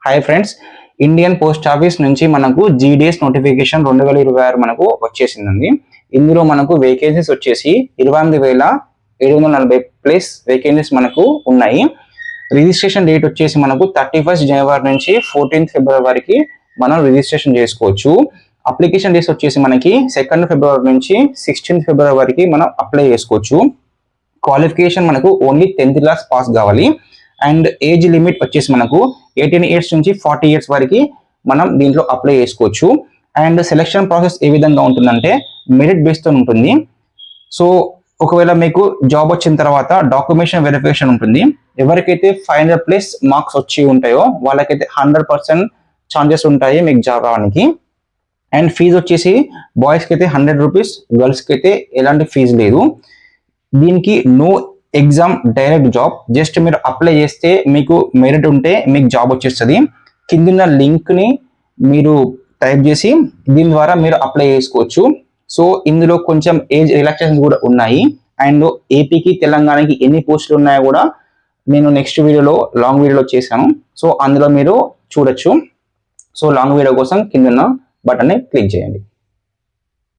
Hi friends, Indian post office నుంచి మనకు GDS notification 2026 మనకు వచ్చేసిందండి. ఇందులో మనకు వేకెన్సీస్ వచ్చేసి 28,740 ప్లస్ వేకెన్సీస్ మనకు ఉన్నాయి. రిజిస్ట్రేషన్ డేట్ వచ్చేసి మనకు 31 జనవరి నుంచి 14 ఫిబ్రవరి వరకు మనం రిజిస్ట్రేషన్ చేసుకోవచ్చు. అప్లికేషన్ డేస్ వచ్చేసి మనకి 2 ఫిబ్రవరి నుంచి 16 ఫిబ్రవరి వరకు మనం అప్లై చేసుకోవచ్చు. క్వాలిఫికేషన్ మనకు ఓన్లీ 10th క్లాస్ పాస్ కావాలి. అండ్ ఏజ్ లిమిట్ వచ్చేసి మనకు 18 ఇయర్స్ నుంచి 40 ఇయర్స్ వరకు మనం దీంట్లో అప్లై చేసుకోవచ్చు. అండ్ సెలెక్షన్ ప్రాసెస్ ఏ విధంగా ఉంటుందంటే మెరిట్ బేస్తో ఉంటుంది. సో ఒకవేళ మీకు జాబ్ వచ్చిన తర్వాత డాక్యుమెంటేషన్ వెరిఫికేషన్ ఉంటుంది. ఎవరికైతే 500 ప్లస్ మార్క్స్ వచ్చి ఉంటాయో వాళ్ళకైతే 100% ఛాన్సెస్ ఉంటాయి మీకు జాబ్ రావడానికి. అండ్ ఫీజు వచ్చేసి బాయ్స్కి అయితే 100 రూపీస్, గర్ల్స్కి అయితే ఎలాంటి ఫీజు లేదు. దీనికి no exam, direct job. Just మీరు అప్లై చేస్తే మీకు మెరిట్ ఉంటే మీకు జాబ్ వచ్చేస్తుంది. కింద లింక్ని మీరు టైప్ చేసి దీని ద్వారా మీరు అప్లై చేసుకోవచ్చు. సో ఇందులో కొంచెం ఏజ్ రిలాక్సేషన్స్ కూడా ఉన్నాయి. అండ్ ఏపీకి తెలంగాణకి ఎన్ని పోస్టులు ఉన్నాయో కూడా నేను నెక్స్ట్ వీడియోలో లాంగ్ వీడియోలో చేశాను. సో అందులో మీరు చూడొచ్చు. సో లాంగ్ వీడియో కోసం కింద బటన్ని క్లిక్ చేయండి.